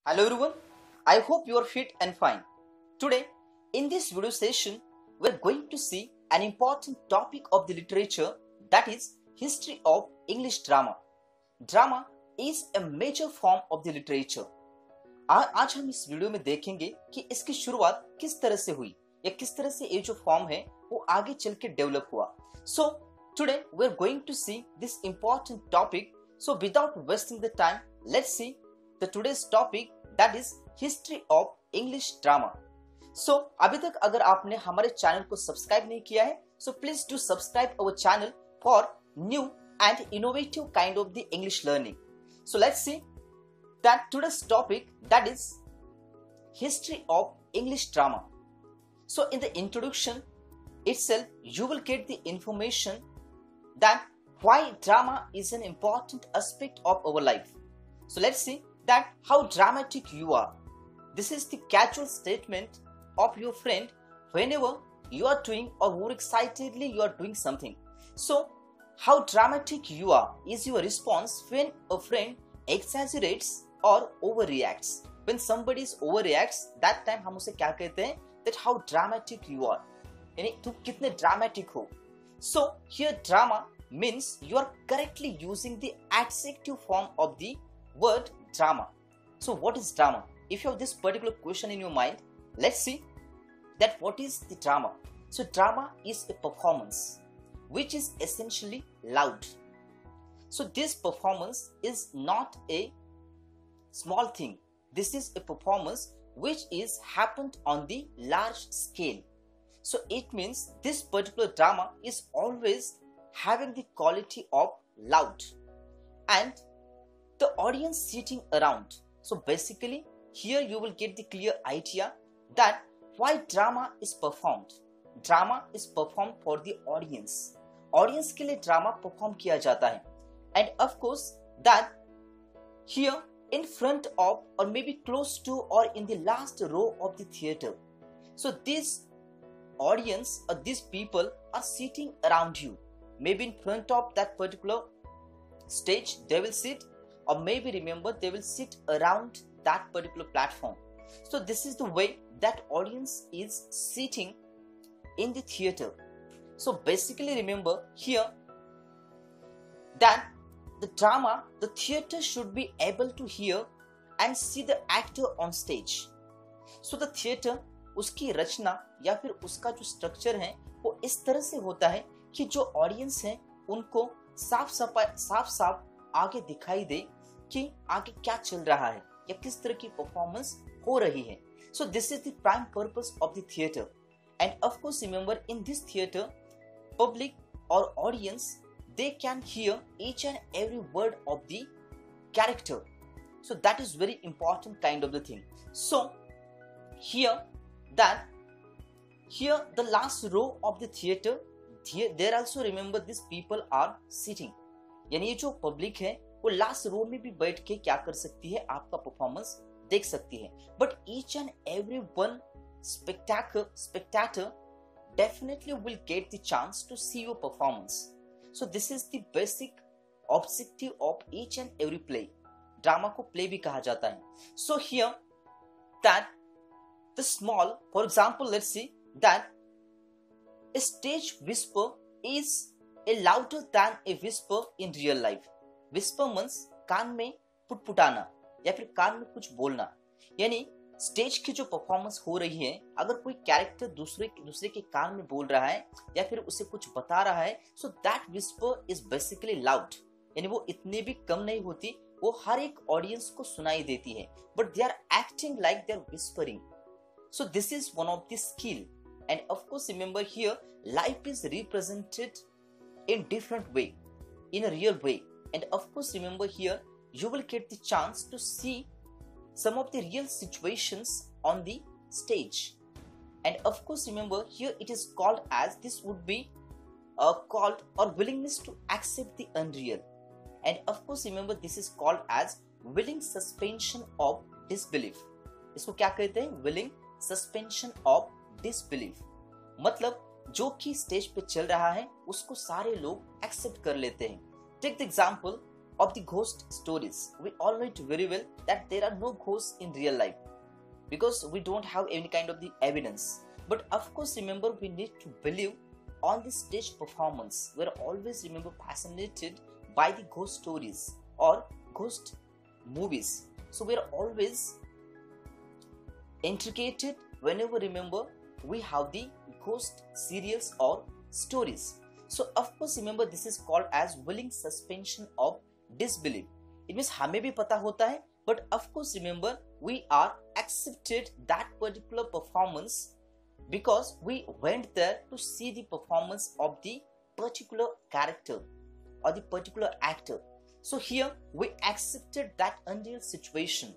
Hello everyone, I hope you are fit and fine. Today, in this video session, we are going to see an important topic of the literature, that is history of English drama. Drama is a major form of the literature. आज हम इस video में देखेंगे कि इसकी शुरुआत किस तरह से हुई या किस तरह से ये जो फॉर्म है वो आगे चल के डेवलप हुआ. So today we are going to see this important topic. So without wasting the time, let's see the today's topic, that is history of English drama. So अभी तक अगर आपने हमारे चैनल को सब्सक्राइब नहीं किया है, so please do subscribe our channel for new and innovative kind of the English learning. So let's see that today's topic, that is history of English drama. So in the introduction itself, you will get the information that why drama is an important aspect of our life. So let's see that how dramatic you are. This is the casual statement of your friend whenever you are doing or more excitedly you are doing something. So how dramatic you are is your response when a friend exaggerates or overreacts. When somebody overreacts, that time हम उसे क्या कहते हैं? That how dramatic you are. यानी तुम कितने dramatic हो. So here drama means you are correctly using the adjective form of the word drama. So what is drama? If you have this particular question in your mind, let's see that what is the drama. So drama is a performance which is essentially loud. So this performance is not a small thing. This is a performance which is happened on the large scale. So it means this particular drama is always having the quality of loud and the audience sitting around. So basically here you will get the clear idea that why drama is performed. Drama is performed for the audience. Audience के लिए drama perform किया जाता है. And of course that here in front of or maybe close to or in the last row of the theater. So this audience or these people are sitting around you. Maybe in front of that particular stage they will sit, or maybe remember they will sit around that particular platform. So this is the way that audience is sitting in the theater. So basically remember here that the drama, the theater should be able to hear and see the actor on stage. So the theater, उसकी रचना या फिर उसका जो structure है वो इस तरह से होता है कि जो ऑडियंस है उनको साफ आगे दिखाई दे कि आगे क्या चल रहा है या किस तरह की परफॉर्मेंस हो रही है. So this is the prime purpose of the theater. And of course remember in this theater, public or audience, they can hear each and every word of the character. So that is very important kind of the thing. So here the last row of the theater, there also remember these people are sitting. यानी ये जो public है वो last row में भी बैठ के क्या कर सकती है, आपका परफॉर्मेंस देख सकती है. But each and every one spectator definitely will get the chance to see your performance. So this is the basic objective of each and every play. Drama को प्ले भी कहा जाता है. So here that the small, for example, let's see that a stage whisper is a louder than a whisper in real life. Whisper means कान में पुटपुटाना या फिर कान में कुछ बोलना. यानी स्टेज की जो परफॉर्मेंस हो रही है, अगर कोई कैरेक्टर दूसरे के कान में बोल रहा है या फिर उसे कुछ बता रहा है, so that whisper is basically loud. यानी वो इतनी भी कम नहीं होती, वो हर एक ऑडियंस को सुनाई देती है, but they are acting like they are whispering. So this is one of the skill. And of course remember here life is represented in different way, in a real way. And of course remember here you will get the chance to see some of the real situations on the stage. And of course remember here it is called as, this would be called or willingness to accept the unreal. And of course remember this is called as willing suspension of disbelief. इसको क्या कहते हैं? willing suspension of disbelief. मतलब जो कि stage पे चल रहा है उसको सारे लोग एक्सेप्ट कर लेते हैं. Take the example of the ghost stories. We all know it very well that there are no ghosts in real life because we don't have any kind of the evidence. But of course, remember, we need to believe on the stage performance. We're always, remember, fascinated by the ghost stories or ghost movies. So we're always intricated whenever, remember, we have the ghost serials or stories. So of course, remember, this is called as willing suspension of disbelief. It means हमें भी पता होता है, but of course, remember, we are accepted that particular performance because we went there to see the performance of the particular character or the particular actor. So here we accepted that unreal situation.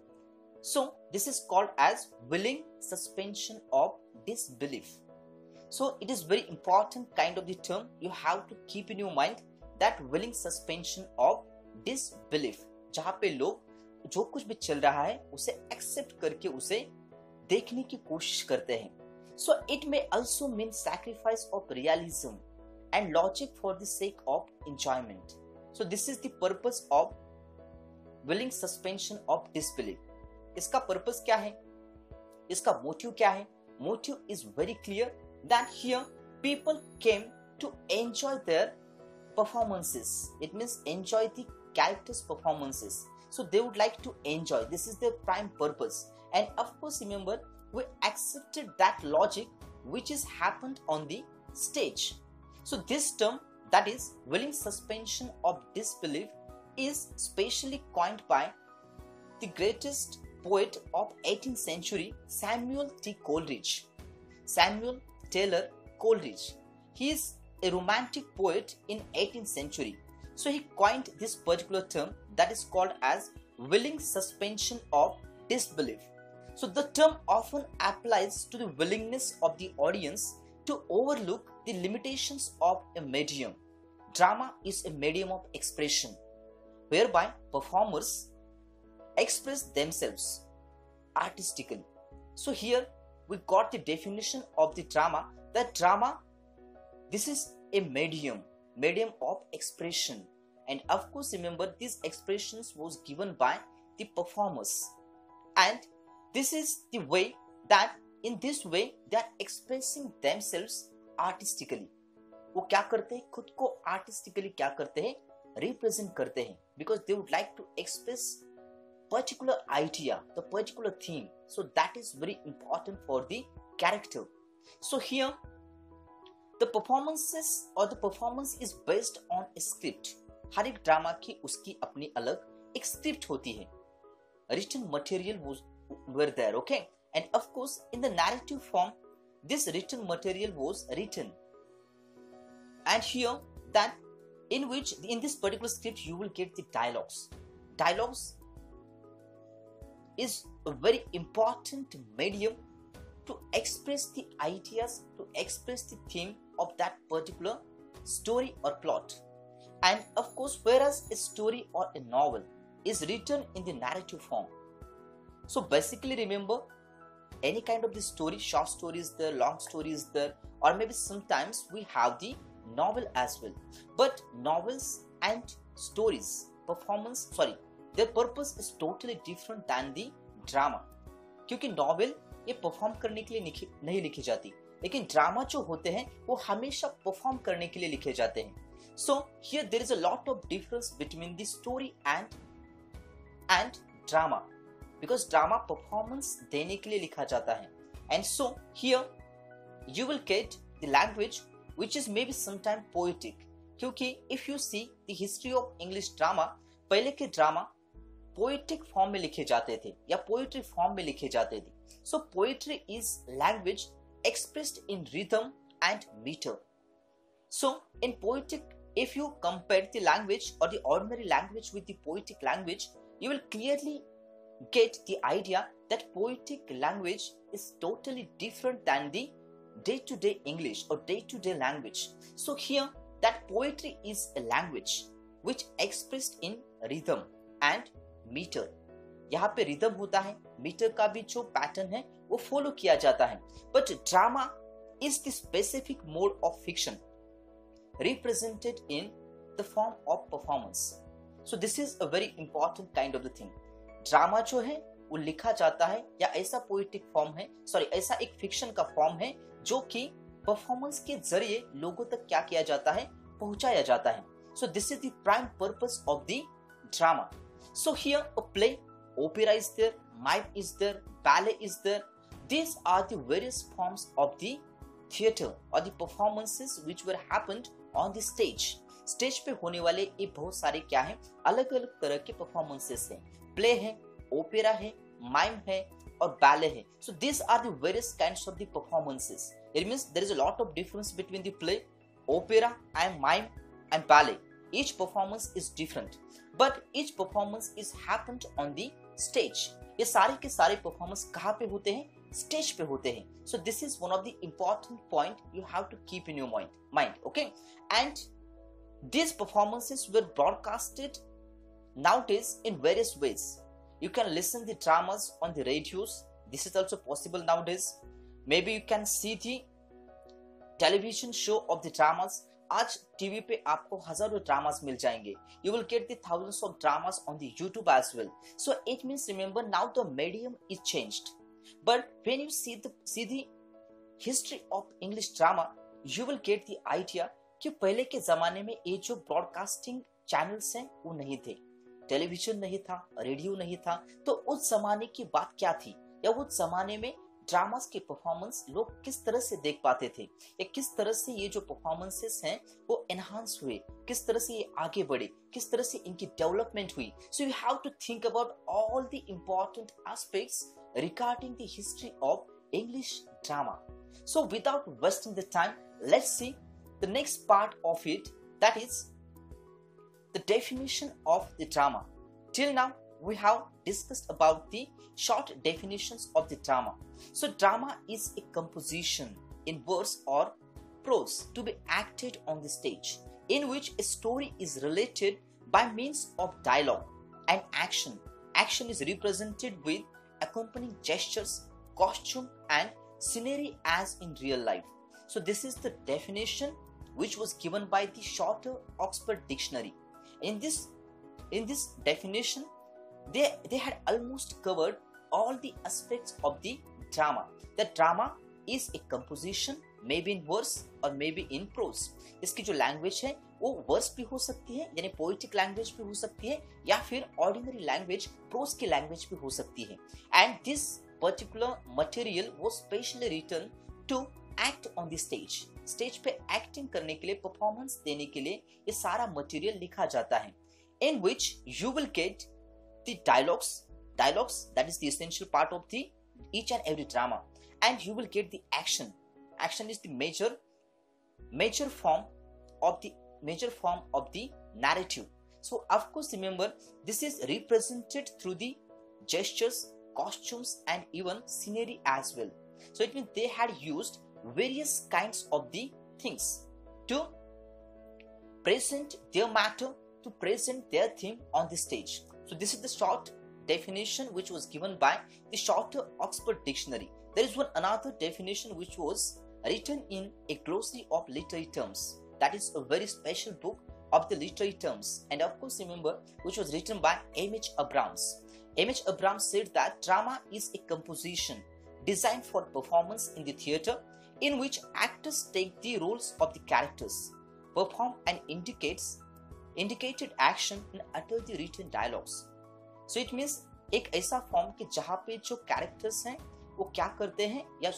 So this is called as willing suspension of disbelief. So it is very important kind of the term you have to keep in your mind, that willing suspension of disbelief, जहाँ पे लोग जो कुछ भी चल रहा है उसे एक्सेप्ट करके उसे देखने की कोशिश करते हैं. So it may also mean sacrifice of realism and logic for the sake of enjoyment. So this is the purpose of willing suspension of disbelief. इसका पर्पस क्या है, इसका मोटिव क्या है? Motive is very clear that here people came to enjoy their performances. It means enjoy the characters' performances. So they would like to enjoy. This is their prime purpose. And of course, remember, we accepted that logic which is happened on the stage. So this term, that is willing suspension of disbelief, is specially coined by the greatest poet of 18th century, Samuel T. Coleridge. Samuel Taylor Coleridge. He is a romantic poet in 18th century. So he coined this particular term that is called as willing suspension of disbelief. So the term often applies to the willingness of the audience to overlook the limitations of a medium. Drama is a medium of expression whereby performers express themselves artistically. So here we got the definition of the drama, that drama, this is a medium of expression. And of course, remember, these expressions was given by the performers. And this is the way that in this way they are expressing themselves artistically. वो क्या करते हैं, खुद को artistically क्या करते हैं, represent करते हैं, because they would like to express particular idea, the particular theme. So that is very important for the character. So here the performances or the performance is based on a script. हर एक drama की उसकी अपनी अलग एक script होती है. Written material were there, okay? And of course, in the narrative form, this written material was written. And here, that in which, in this particular script, you will get the dialogues. Dialogues is a very important medium to express the ideas, to express the theme of that particular story or plot. And of course, whereas a story or a novel is written in the narrative form. So basically, remember, any kind of the story, short story is there, long story is there, or maybe sometimes we have the novel as well. But novels and stories, their purpose is totally different than the drama. क्योंकि novel ये perform करने के लिए नहीं लिखी जाती, लेकिन drama जो होते हैं वो हमेशा परफॉर्म करने के लिए लिखे जाते हैं. So here there is a lot of difference between the story and drama, because drama performance देने के लिए लिखा जाता है. And so here you will get the language which is maybe sometime poetic, क्योंकि if you see the history of English drama, पहले के drama poetic form में लिखे जाते थे या poetry form में लिखे जाते थे. So poetry is language expressed in rhythm and meter. So in poetic, if you compare the language or the ordinary language with the poetic language, you will clearly get the idea that poetic language is totally different than the day-to-day English or day-to-day language. So here that poetry is a language which expressed in rhythm and meter. यहाँ पे rhythm होता है, meter का भी जो pattern है वो follow किया जाता है. But drama is the specific mode of fiction represented in the form of performance. So this is a very important kind of the thing. Drama जो है वो लिखा जाता है या ऐसा पोएटिक फॉर्म है, ऐसा एक फिक्शन का फॉर्म है जो कि परफॉर्मेंस के जरिए लोगों तक क्या किया जाता है, पहुंचाया जाता है। So this is the prime purpose of the drama. So here a play, opera is there, mime is there, ballet is there. These are the various forms of the theater or the performances which were happened on the stage. Stage पे होने वाले ये बहुत सारे क्या है, अलग अलग तरह के परफॉर्मेंसेस हैं। प्ले है, ओपेरा है, माइम है और बैले है। So this are the various kinds of the performances. It means there is a lot of difference between the play, opera and mime and ballet. Each performance is different, but each performance is happened on the stage. ये सारे के सारे performance कहाँ पे होते हैं, stage पे होते हैं। So this is one of the important point you have to keep in your mind, okay? And these performances were broadcasted nowadays in various ways. You can listen the dramas on the radios. This is also possible nowadays. Maybe you can see the television show of the dramas. आज TV पे आपको हजारों dramas मिल जाएंगे। You will get the thousands of dramas on the YouTube as well. So it means remember now the medium is changed. But when you see the history of English drama, you will get the idea कि पहले के जमाने में ये जो broadcasting channels हैं वो नहीं थे, टेलीविजन नहीं था, रेडियो नहीं था। तो उस जमाने की बात क्या थी, या उस जमाने में ड्रामास के परफॉर्मेंस लोग किस तरह से देख पाते थे, या किस तरह से ये जो परफॉर्मेंसेस हैं वो एनहांस हुए, किस तरह से ये आगे बढ़े, किस तरह से इनकी डेवलपमेंट हुई। So you have to think about all the important aspects regarding the history of English drama. So without wasting the time, let's see the next part of it, that is the definition of the drama. Till now we have discussed about the short definitions of the drama. So drama is a composition in verse or prose to be acted on the stage, in which a story is related by means of dialogue and action. Action is represented with accompanying gestures, costume and scenery as in real life. So this is the definition which was given by the shorter Oxford Dictionary. In this definition, they had almost covered all the aspects of the drama. The drama is a composition, maybe in verse or maybe in prose. इसकी जो language है वो verse भी हो सकती है, यानी poetic language भी हो सकती है, या फिर ऑर्डिनरी लैंग्वेज, प्रोज की लैंग्वेज भी हो सकती है। And this particular material was specially written to act on the stage. Stage पे एक्टिंग करने के लिए, परफॉर्मेंस देने के लिए ये सारा मटेरियल लिखा जाता है। In which you will get the dialogues, that is the essential part of the each and every drama, and you will get the action. Action is the major form of the narrative. So of course remember, this is represented through the gestures, costumes and even scenery as well. So it means they had used various kinds of the things to present their matter, to present their theme on the stage. So this is the short definition which was given by the shorter Oxford Dictionary. There is one another definition which was written in a glossary of literary terms. That is a very special book of the literary terms, and of course remember, which was written by M.H. Abrams. M.H. Abrams said that drama is a composition designed for performance in the theatre, in which actors take the roles of the characters, perform and indicated action and utter the written dialogues. So it means एक ऐसा form कि जहाँ पे जो characters हैं वो क्या करते हैं, या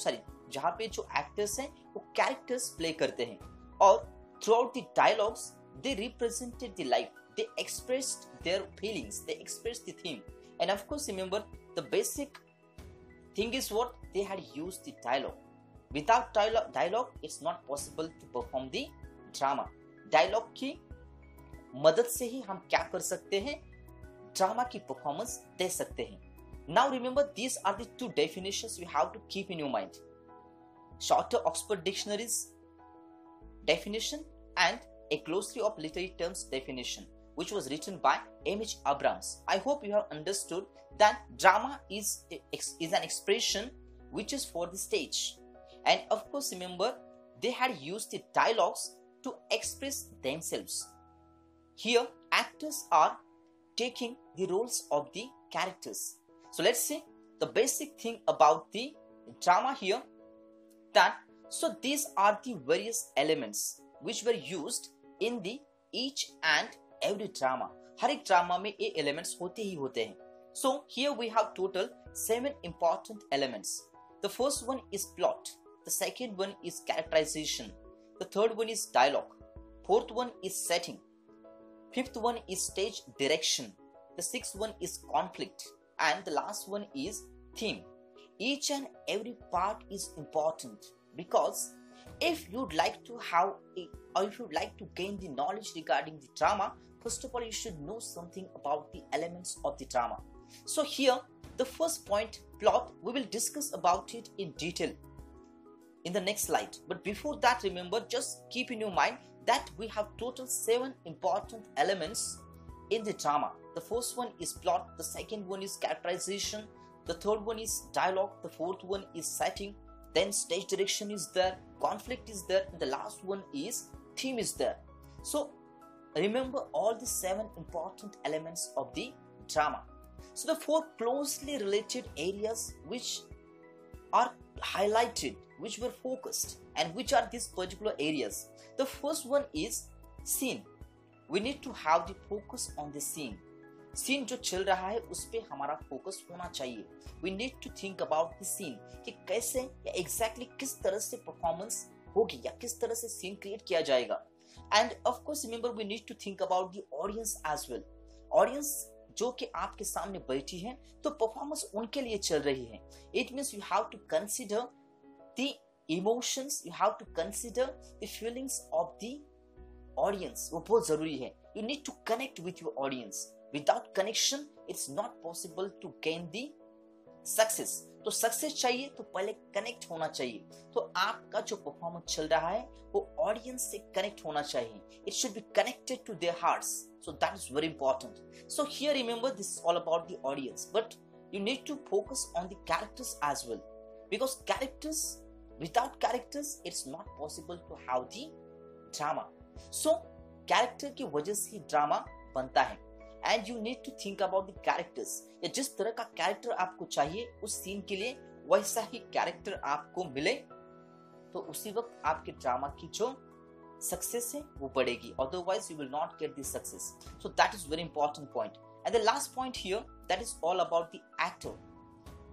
जहाँ पे जो एक्टर्स हैं वो कैरेक्टर्स प्ले करते हैं, और throughout the dialogues they represented the life, they expressed their feelings, they expressed the theme. And of course remember, the basic thing is what they had used the dialogue. Without dialogue it's not possible to perform the drama. Dialogue की मदद से ही हम क्या कर सकते हैं, drama की performance दे सकते हैं। Now remember, these are the two definitions you have to keep in your mind. Shorter Oxford dictionaries definition and a glossary of literary terms definition, which was written by M.H. Abrams. I hope you have understood that drama is an expression which is for the stage. And of course remember, they had used the dialogues to express themselves. Here actors are taking the roles of the characters. So let's see the basic thing about the drama here, that so these are the various elements which were used in the each and every drama. हर एक drama में ये elements होते ही होते हैं. So here we have total 7 important elements. The first one is plot. The second one is characterization. The third one is dialogue. Fourth one is setting. Fifth one is stage direction. The sixth one is conflict. And the last one is theme. Each and every part is important, because if you'd like to have or if you'd like to gain the knowledge regarding the drama, first of all you should know something about the elements of the drama. So here the first point, plot, we will discuss about it in detail in the next slide. But before that, remember, just keep in your mind that we have total 7 important elements in the drama. The first one is plot, the second one is characterization, the third one is dialogue, the fourth one is setting, then stage direction is there, conflict is there, and the last one is theme is there. So remember all the 7 important elements of the drama. So the 4 closely related areas which are highlighted, which were focused, and which are these particular areas. The first one is scene. We need to have the focus on the scene. Scene जो चल रहा है उस पे हमारा focus होना चाहिए. We need to think about the scene कि कैसे या एग्जैक्टली किस तरह से परफॉर्मेंस होगी या किस तरह से सीन क्रिएट किया जाएगा. And of course remember we need to think about the audience as well. Audience जो कि आपके सामने बैठी है तो परफॉर्मेंस उनके लिए चल रही है. It means you have to consider the emotions, you have to consider the feelings of the audience. वो बहुत जरूरी है. You need to connect with your audience. Without connection, it's not possible to gain the success. तो success चाहिए तो पहले connect होना चाहिए. तो आपका जो परफॉर्मेंस चल रहा है वो ऑडियंस से कनेक्ट होना चाहिए. It should be connected to their hearts. So that is very important. So here remember, this is all about the audience, but you need to focus on the characters as well, because characters, without characters, it's not possible to have the drama. So character की वजह से drama बनता है. And you need to think about the characters. या जिस तरह का character आपको चाहिए उस सीन के लिए वैसा ही कैरेक्टर आपको मिले तो उसी वक्त आपके ड्रामा की जो सक्सेस है वो बढ़ेगी. Otherwise you will not get this success. So that is very important point. And the last point here, that is all about the actor,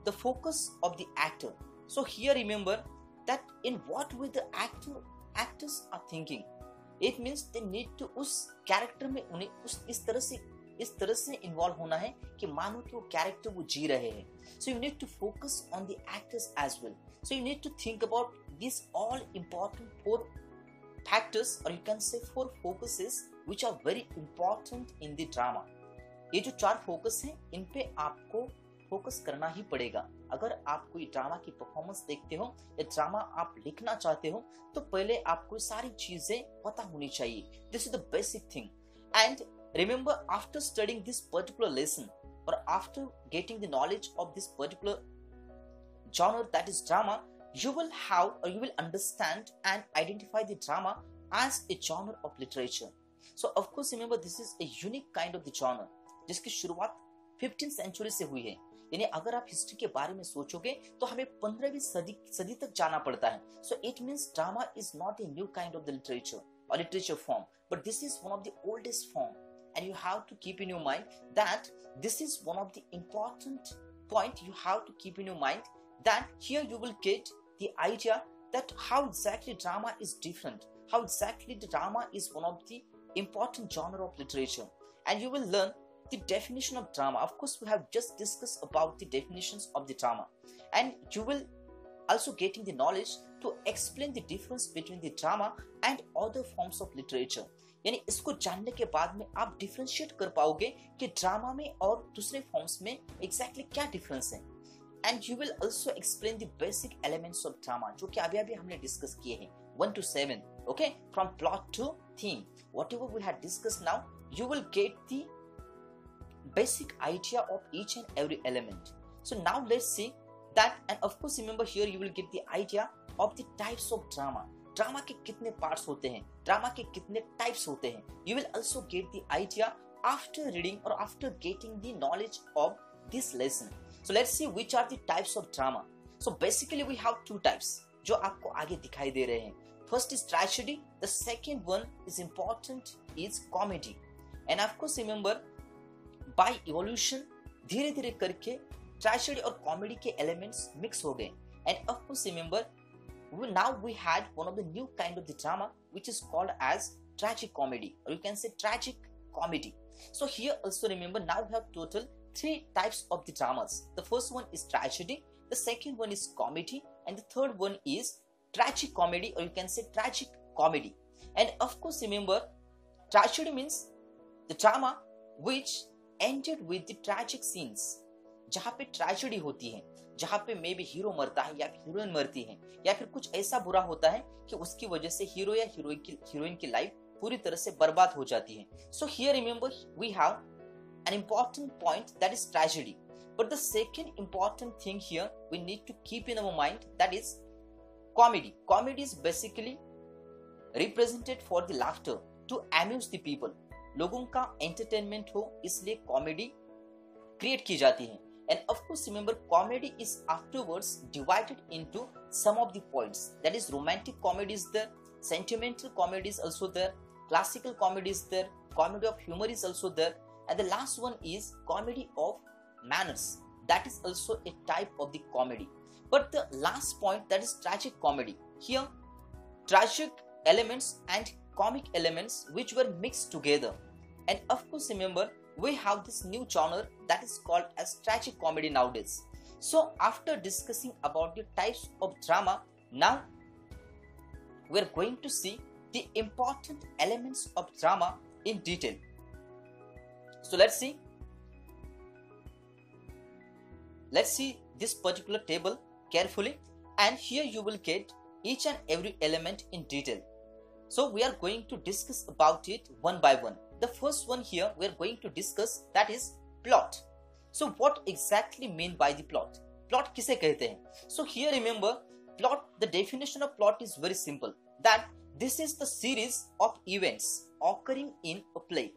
the focus of the actor. So here remember that in what way the actors are thinking. It means they need to उस character में उन्हें इस तरह से involve होना है कि मानो कि वो कैरेक्टर वो जी रहे हैं. So you need to focus on the actors as well. So you need to think about this all important 4 factors, और you can say 4 focuses which are very important in the drama. ये जो 4 focus हैं इन पे आपको focus करना ही पड़ेगा. अगर आप कोई ड्रामा की परफॉर्मेंस देखते हो या ड्रामा आप लिखना चाहते हो तो पहले आपको सारी चीजें पता होनी चाहिए. This is the basic thing. And remember, after studying this particular lesson or after getting the knowledge of this particular genre, that is drama, you will have or you will understand and identify the drama as a genre of literature. So of course remember, this is a unique kind of the genre जिसकी शुरुआत 15th century से हुई है. यानी अगर आप history के बारे में सोचोगे तो हमें 15वीं सदी तक जाना पड़ता है. So it means drama is not a new kind of the literature or literature form, but this is one of the oldest form. And you have to keep in your mind that this is one of the important point you have to keep in your mind, that here you will get the idea that how exactly drama is different, how exactly the drama is one of the important genre of literature. And you will learn the definition of drama. Of course, we have just discussed about the definitions of the drama, and you will also getting the knowledge to explain the difference between the drama and other forms of literature. यानी इसको जानने के बाद में आप differentiate कर पाओगे कि ड्रामा में और दूसरे फॉर्म्स में एग्जैक्टली क्या डिफरेंस है. And you will also explain the basic elements of drama जो कि अभी हमने डिस्कस किए हैं 1 to 7. Okay, from plot to theme, whatever we have discussed now, you will get the basic idea of each and every element. So now let's see that. And of course remember, here you will get the idea of the types of drama. Drama के कितने parts होते हैं, drama के कितने types होते हैं. You will also get the idea after reading or after getting the knowledge of this lesson. So let's see which are the types of drama. So basically we have two types जो आपको आगे दिखाई दे रहे हैं. First is tragedy. The second one is important is comedy. And of course remember by evolution धीरे धीरे करके tragedy और comedy के elements mix हो गए. And of course remember now we had one of the new kind of the drama which is called as tragic comedy, or you can say tragic comedy. So here also remember now we have total three types of the dramas. The first one is tragedy, the second one is comedy, and the third one is tragic comedy, or you can say tragic comedy. And of course remember tragedy means the drama which ended with the tragic scenes. जहाँ पे tragedy होती है, जहाँ पे may be hero मरता है या फिर हीरोइन मरती है या फिर कुछ ऐसा बुरा होता है कि उसकी वजह से हीरो या हीरोइन की लाइफ पूरी तरह से बर्बाद हो जाती है. So here remember we have an important point, that is tragedy. But the second important thing here we need to keep in our mind, that is comedy. Comedy is basically represented for the laughter, to amuse the people. लोगों का entertainment हो इसलिए comedy create की जाती है. And of course remember comedy is afterwards divided into some of the points, that is romantic comedy is there, sentimental comedy is also there, classical comedy is there, comedy of humor is also there, and the last one is comedy of manners. That is also a type of the comedy. But the last point, that is tragic comedy. Here tragic elements and comic elements which were mixed together. And of course remember we have this new genre that is called as tragic comedy nowadays. So after discussing about the types of drama, now we are going to see the important elements of drama in detail. So let's see this particular table carefully, and here you will get each and every element in detail. So we are going to discuss about it one by one. The first one here we are going to discuss, that is plot. So what exactly mean by the plot? Plot किसे कहते हैं? So here remember plot, the definition of plot is very simple, that this is the series of events occurring in a play.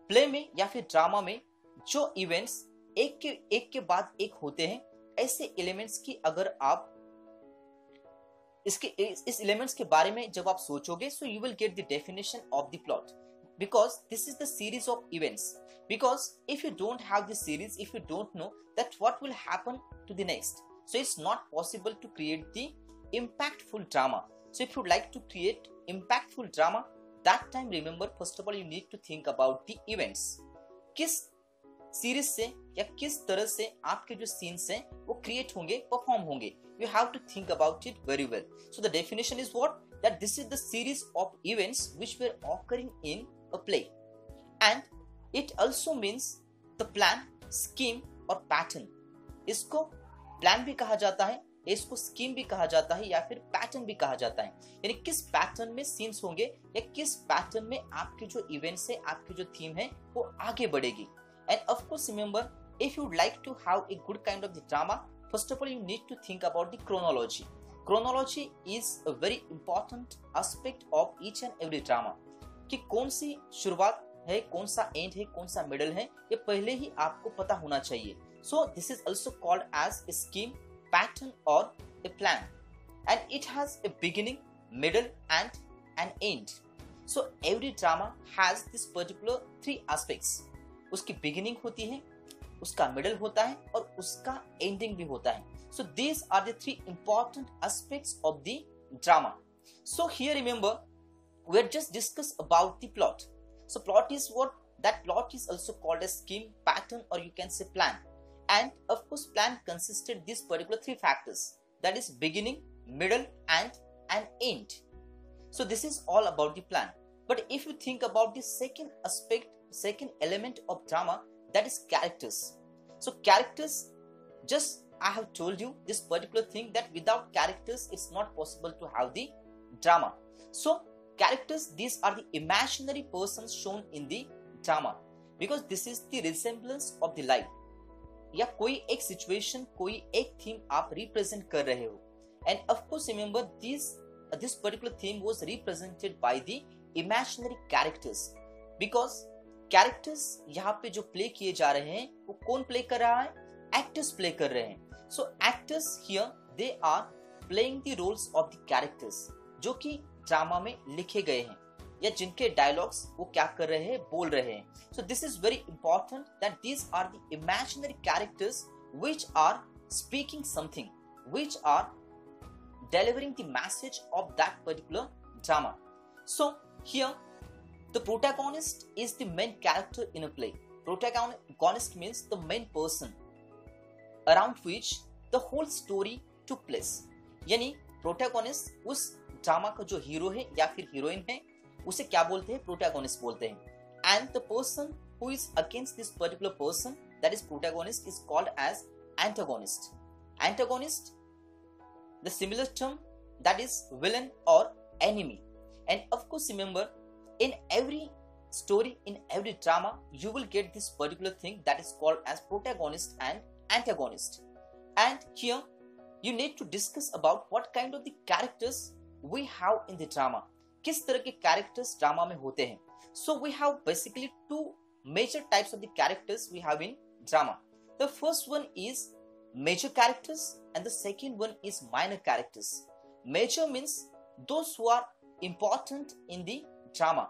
Play में या फिर drama में जो events एक के बाद एक होते हैं, ऐसे एलिमेंट्स की अगर आप इस एलिमेंट्स के बारे में जब आप सोचोगे, so you will get the definition of the plot, because this is the series of events. Because if you don't have the series, if you don't know that what will happen to the next, so it's not possible to create the impactful drama. So if you like to create impactful drama, that time remember first of all you need to think about the events. किस series से या किस तरह से आपके जो scenes हैं वो क्रिएट होंगे, परफॉर्म होंगे. You have to think about it very well. So the definition is what? That this is the series of events which were occurring in a play. And it also means the plan, scheme और pattern. इसको plan भी कहा जाता है, इसको scheme भी कहा जाता है या फिर पैटर्न भी कहा जाता है. यानी किस पैटर्न में सीन्स होंगे या किस पैटर्न में आपके जो इवेंट्स है, आपकी जो थीम है वो आगे बढ़ेगी. And of course remember if you like to have a good kind of the drama, first of all you need to think about the chronology. Chronology is a very important aspect of each and every drama. कि कौन सी शुरुआत है, कौन सा and है, कौन सा middle है, ये पहले ही आपको पता होना चाहिए. So this is also called as a scheme, pattern or a plan, and it has a beginning, middle and an end. So every drama has this particular three aspects. उसकी beginning होती है, उसका middle होता है और उसका ending भी होता है. So these are the three important aspects of the drama. So here remember we are just discuss about the plot. So plot is what? That plot is also called as scheme, pattern or you can say plan. And of course plan consisted these particular three factors, that is beginning, middle and an end. So this is all about the plan. But if you think about the second aspect, second element of drama, that is characters. So characters, just I have told you this particular thing, that without characters it's not possible to have the drama. So characters, these are the imaginary persons shown in the drama, because this is the resemblance of the life. या कोई एक situation, कोई एक theme आप represent कर रहे हो. And of course remember this particular theme was represented by the imaginary characters, because characters यहाँ पे जो प्ले किए जा रहे हैं वो कौन प्ले कर रहा है? एक्टर्स प्ले कर रहे हैं. So actors here they are playing the roles of the characters जो कि ड्रामा में लिखे गए हैं या जिनके डायलॉग्स वो क्या कर रहे हैं, बोल रहे हैं. So this is very important that these are the imaginary characters which are speaking something, which are delivering the message of that particular drama. So here the protagonist is the main character in a play. Protagonist means the main person around which the whole story took place. यानी protagonist उस drama का जो hero है या फिर heroine है उसे क्या बोलते हैं? प्रोटैगोनिस्ट बोलते हैं. And the person who is against this particular person, that is protagonist, is called as antagonist. Antagonist, the similar term, that is villain or enemy. And of course remember, in every story, in every drama, you will get this particular thing that is called as protagonist and antagonist. And here you need to discuss about what kind of the characters we have in the drama. किस तरह के characters drama में होते हैं. So we have basically two major types of the characters we have in drama. The first one is major characters and the second one is minor characters. Major means those who are important in the drama.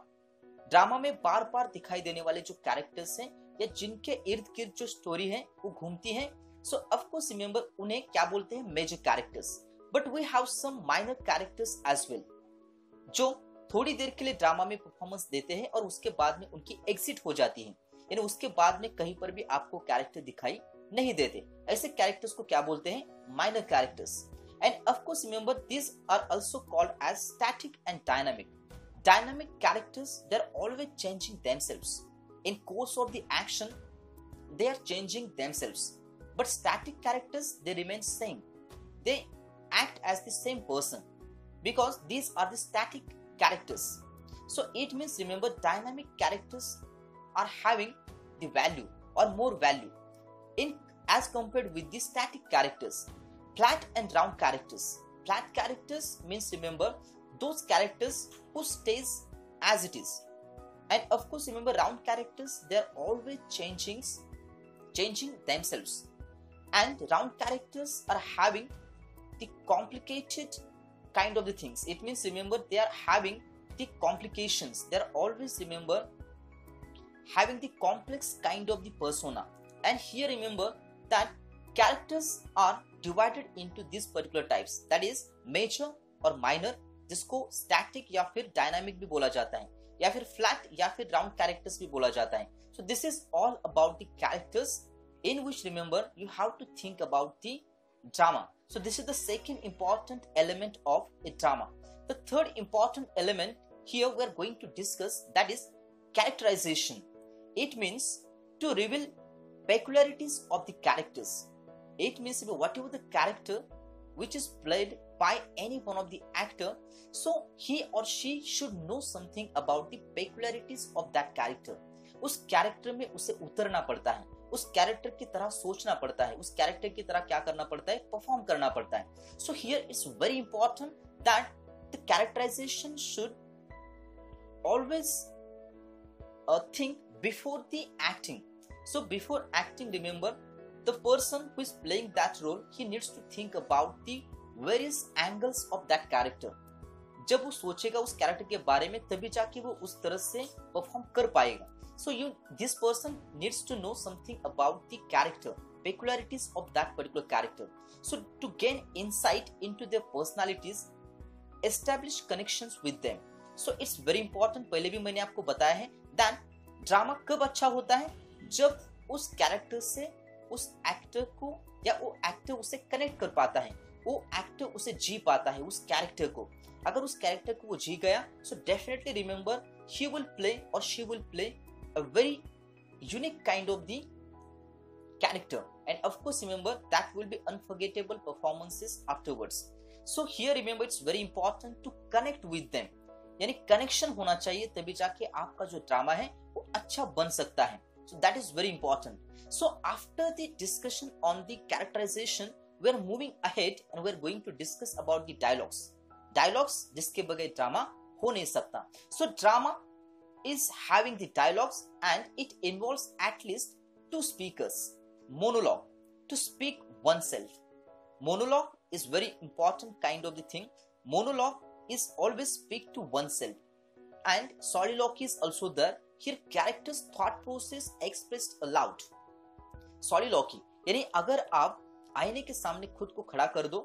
Drama में बार बार दिखाई देने वाले जो characters हैं या जिनके इर्द गिर्द जो स्टोरी है वो घूमती है. सो ऑफ कोर्स रिमेंबर उन्हें क्या बोलते हैं? Major characters. But we have some minor characters as well जो थोड़ी देर के लिए ड्रामा में परफॉर्मेंस देते हैं और उसके बाद में उनकी एग्जिट हो जाती है, यानी उसके बाद में कहीं पर भी आपको कैरेक्टर दिखाई नहीं देते. ऐसे कैरेक्टर्स को क्या बोलते हैं? Minor characters. And of course remember this are also called as static and dynamic. Dynamic characters, they're always changing themselves. In course of the action, they are changing themselves. But static characters, they remain same. They act as the same person because these are the static characters. So it means remember dynamic characters are having the value or more value in as compared with the static characters. Flat and round characters. Flat characters means remember those characters who stays as it is. And of course remember round characters, they are always changing themselves. And round characters are having the complicated kind of the things. It means remember they are having the complications. They are always remember having the complex kind of the persona. And here remember that characters are divided into these particular types, that is major और minor, जिसको static या फिर dynamic भी बोला जाता है या फिर फ्लैट या फिर राउंड कैरेक्टर्स भी बोला जाता है. So this is all about the characters in which remember you have to think about the drama. So this is the second important element of a drama. The third important element here we are going to discuss, that is characterization. It means to reveal peculiarities of the characters. It means whatever the character which is played by any one of the actor, so he or she should know something about the peculiarities of that character. उस character में उसे उतरना पड़ता है, उस character की तरह सोचना पड़ता है, उस कैरेक्टर की तरह क्या करना पड़ता है? परफॉर्म करना पड़ता है. So here it's very important that the characterization should always think before the acting. So before acting, remember the person who is playing that role, he needs to think about the various angles of that character. जब वो सोचेगा उस character के बारे में तभी जाके वो उस तरह से परफॉर्म कर पाएगा. So this person needs to know something about the character, peculiarities of that particular character. So to gain insight into their personalities, establish connections with them. So it's very important, पहले भी मैंने आपको बताया है that drama कब अच्छा होता है? जब उस कैरेक्टर से उस एक्टर को या वो एक्टर उसे कनेक्ट कर पाता है, वो एक्टर उसे जी पाता है उस कैरेक्टर को. अगर उस कैरेक्टर को वो जी गया, so definitely remember he will play और she will play a very unique kind of the character, and of course remember that will be unforgettable performances afterwards. So here remember it's very important to connect with them, यानी connection होना चाहिए तभी जाके आपका जो drama है वो अच्छा बन सकता है. So that is very important. So after the discussion on the characterization, we are moving ahead and we are going to discuss about the dialogues. Dialogues जिसके बगैर ड्रामा हो नहीं सकता. So drama is having the dialogues and it involves at least two speakers. Monologue, to speak oneself. Monologue is very important kind of the thing. Monologue is always speak to oneself. And soliloquy is also there. Here characters thought process expressed aloud. Soliloquy यानी अगर आप आईने के सामने खुद को खड़ा कर दो,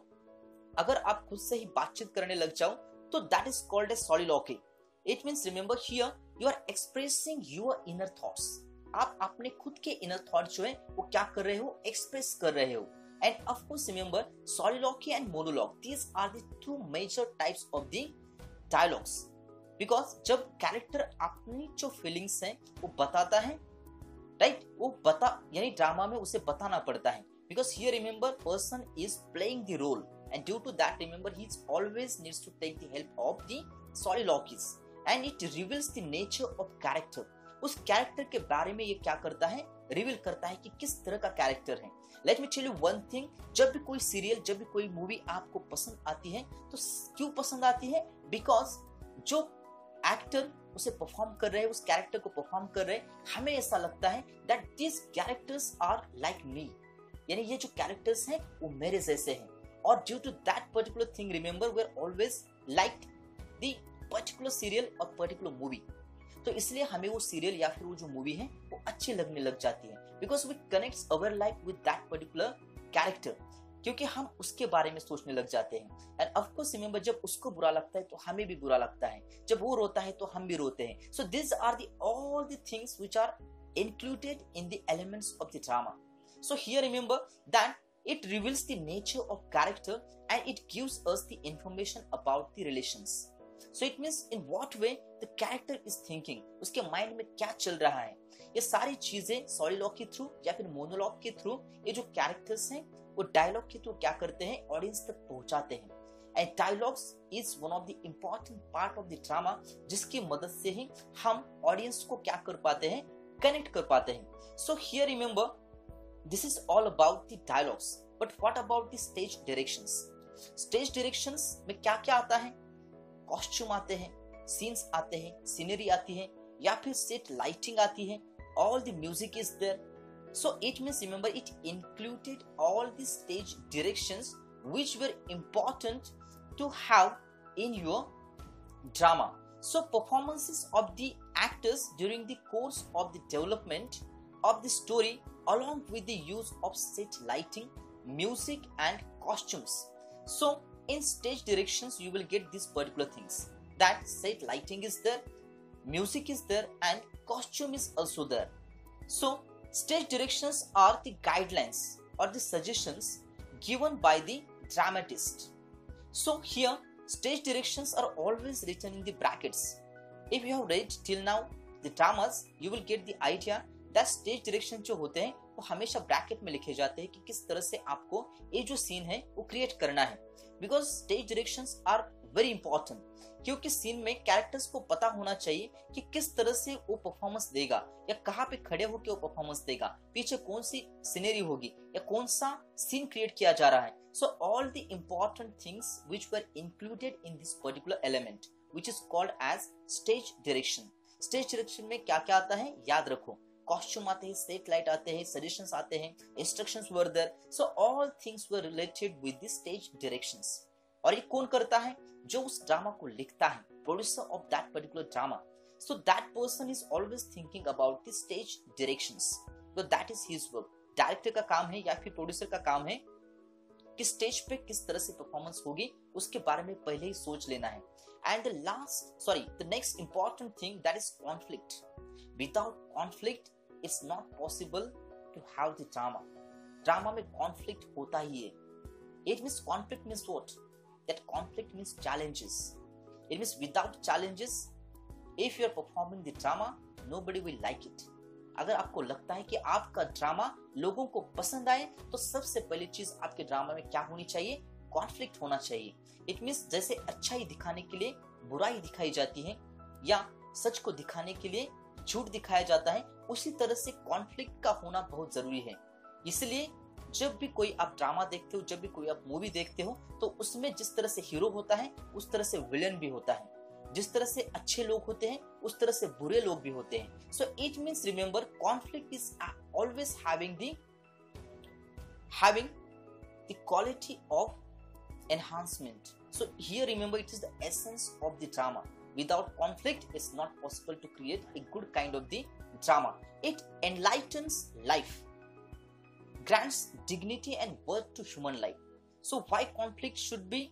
अगर आप खुद से ही बातचीत करने लग जाओ, तो that is called as soliloquy. It means remember here you are expressing your inner thoughts. आप अपने खुद के inner thoughts जो है वो क्या कर रहे हो, express कर रहे हो. And of course remember soliloquy and monologue, these are the two major types of the dialogues. Because जब character अपनी जो feelings हैं वो बताता है, right? वो बता यानी ड्रामा में उसे बताना पड़ता है. Because here remember person is playing the role and due to that remember he always needs to take the help of the soliloquies. And it reveals the nature of character. उस character के बारे में ये क्या करता है, reveal करता है कि किस तरह का कैरेक्टर है. Let me tell you one thing, जब भी कोई सीरियल, जब भी कोई मूवी आपको पसंद आती है तो क्यों पसंद आती है? बिकॉज जो एक्टर उसे परफॉर्म कर रहे हैं, उस कैरेक्टर को परफॉर्म कर रहे हैं, हमें ऐसा लगता है that this characters are like me, यानी ये जो कैरेक्टर्स हैं वो मेरे जैसे हैं. और due to that particular thing remember we are always like the particular serial और पर्टिकुलर मूवी. तो इसलिए हमें वो सीरियल या फिर वो जो मूवी है वो अच्छी लगने लग जाती है. Because we connect our life with that particular character, क्योंकि हम उसके बारे में सोचने लग जाते हैं. एंड ऑफ कोर्स रिमेंबर जब उसको बुरा लगता है तो हमें भी बुरा लगता है, जब वो रोता है तो हम भी रोते हैं. So this are the all the things which are included in the elements of the drama. So here remember that it reveals the nature of character and it gives us the information about the relations. So it means in what way the character is thinking, उसके mind में क्या चल रहा है. ये सारी चीजें soliloquy के थ्रू या फिर मोनोलॉग के थ्रू ये जो कैरेक्टर्स हैं वो डायलॉग के थ्रू क्या करते हैं, ऑडियंस तक पहुंचाते हैं. And dialogues is one of the important part of the drama, जिसकी मदद से ही हम ऑडियंस को क्या कर पाते हैं, कनेक्ट कर पाते हैं. सो here remember this is all about the dialogues. But what about the stage directions? Stage directions में क्या क्या आता है? कॉस्ट्यूम आते हैं, सीन्स आते हैं, सीनरी आती है, या फिर सेट लाइटिंग आती है. All the music is there. So it means remember it included all the stage directions which were important to have in your drama. So performances of the actors during the course of the development of the story along with the use of set lighting, music and costumes. So in stage directions you will get these particular things, that set lighting is there, music is there and costume is also there. So stage directions are the guidelines or the suggestions given by the dramatist. So here stage directions are always written in the brackets. If you have read till now the dramas, you will get the idea that stage direction जो होते हैं वो हमेशा bracket में लिखे जाते हैं कि किस तरह से आपको ये जो सीन है वो क्रिएट करना है. Because stage directions are very important, क्योंकि सीन में कैरेक्टर्स को पता होना चाहिए कि किस तरह से वो परफॉर्मेंस देगा या कहाँ पे खड़े होकर वो परफॉर्मेंस देगा, पीछे कौन सी सिनेरी होगी या कौन सा सीन क्रिएट किया जा रहा है. So all the important things which were included in this particular element which is called as stage direction. Stage direction में क्या क्या आता है याद रखो. कॉस्ट्यूम आते हैं, सेट लाइट आते हैं, सजेशंस आते हैं, instructions were there. So all things were related with the stage directions. और ये कौन करता है? जो उस ड्रामा को लिखता है, producer of that particular drama. So that person is always thinking about the stage directions. तो that is his work. Director का काम है या फिर प्रोड्यूसर का काम है कि स्टेज पे किस तरह से परफॉर्मेंस होगी उसके बारे में पहले ही सोच लेना है. And the next important thing that is conflict. Without conflict it's not possible to have the drama. Drama में कॉन्फ्लिक्ट होता ही है. It means conflict means what? That conflict means challenges. It means without challenges, if you are performing the drama, nobody will like it. अगर आपको लगता है कि आपका ड्रामा लोगों को पसंद आए तो सबसे पहली चीज आपके ड्रामा में क्या होनी चाहिए? कॉन्फ्लिक्ट होना चाहिए. इट मीन्स जैसे अच्छाई दिखाने के लिए बुराई दिखाई जाती है या सच को दिखाने के लिए झूठ दिखाया जाता है, उसी तरह से कॉन्फ्लिक्ट का होना बहुत जरूरी है. इसलिए जब भी कोई आप ड्रामा देखते हो, जब भी कोई आप मूवी देखते हो, तो उसमें जिस तरह से हीरो होता है उस तरह से विलेन भी होता है. जिस तरह से अच्छे लोग होते हैं उस तरह से बुरे लोग भी होते हैं. So it means remember conflict is always having the quality of enhancement. So here remember it is the essence of the drama. Without conflict it's not possible to create a good kind of the drama. It enlightens life, grants dignity and worth to human life. So why conflict should be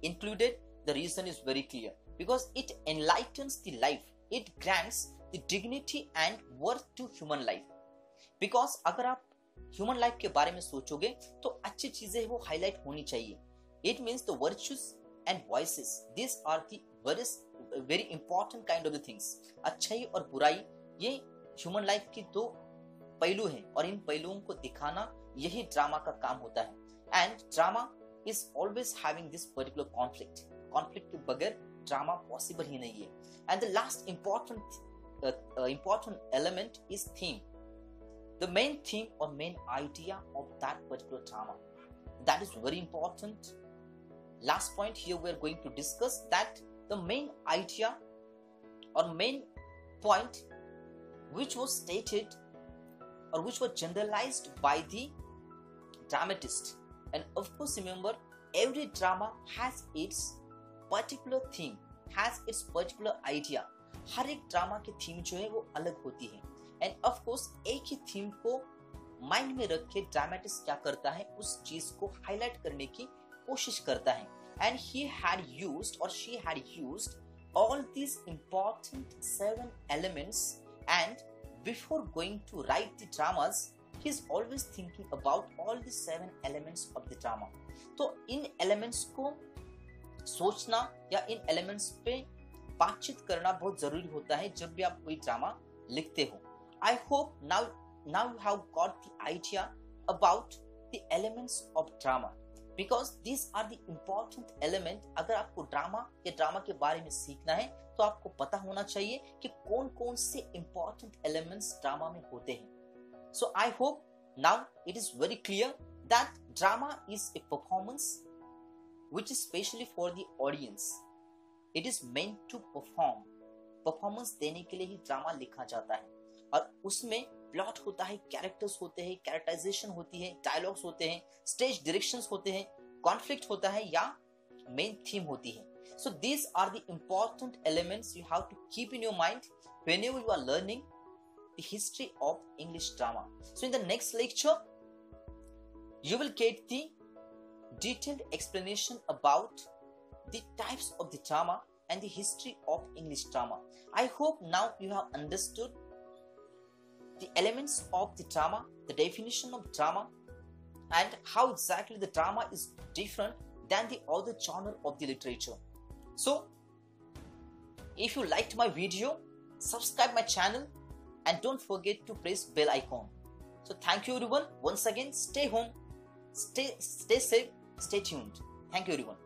included? The reason is very clear. Because it enlightens the life, it grants the dignity and worth to human life. Because अगर आप human life के बारे में सोचोगे तो अच्छी चीजें वो highlight होनी चाहिए. It means the virtues and vices. These are the very important kind of the things. अच्छाई और बुराई ये human life की दो पहलू हैं और इन पहलुओं को दिखाना यही ड्रामा का काम होता है. And drama is always having this particular conflict. Conflict के बगैर ड्रामा पॉसिबल ही नहीं है. And the last important element is theme. The main theme or main idea of that particular drama. That is very important. Last point here we are going to discuss that the main idea or main point which was stated or which was generalized by the dramatist. And of course remember every drama has its particular theme, has its particular idea. हर एक drama की theme जो है वो अलग होती है. And of course एक ही theme को माइंड में रख के ड्रामेटिस्ट क्या करता है उस चीज को हाईलाइट करने की कोशिश करता है. And he had used or she had used all these important 7 elements, and before going to write the dramas he is always thinking about all the 7 elements of the drama. तो इन elements को सोचना या इन elements पे बातचीत करना बहुत जरूरी होता है जब भी आप कोई ड्रामा लिखते हो. I hope now you have got the idea about the elements of drama, because these are the important element. अगर आपको ड्रामा या ड्रामा के बारे में सीखना है तो आपको पता होना चाहिए कि कौन कौन से important elements ड्रामा में होते हैं. So I hope now it is very clear that drama is a performance which is specially for the audience. It is meant to perform. Performance देने के लिए ही ड्रामा लिखा जाता है और उसमें प्लॉट होता है, कैरेक्टर्स होते हैं, कैरेक्टराइजेशन होती है, डायलॉग्स होते हैं, स्टेज डायरेक्शंस होते हैं, कॉन्फ्लिक्ट होता है या मेन थीम होती है. So these are the important elements you have to keep in your mind whenever you are learning the history of English drama. So in the next lecture you will get the detailed explanation about the types of the drama and the history of English drama. I hope now you have understood the elements of the drama, the definition of drama, and how exactly the drama is different than the other genre of the literature. So, if you liked my video, subscribe my channel and don't forget to press bell icon. So thank you everyone. Once again, stay home, stay safe, stay tuned. Thank you everyone.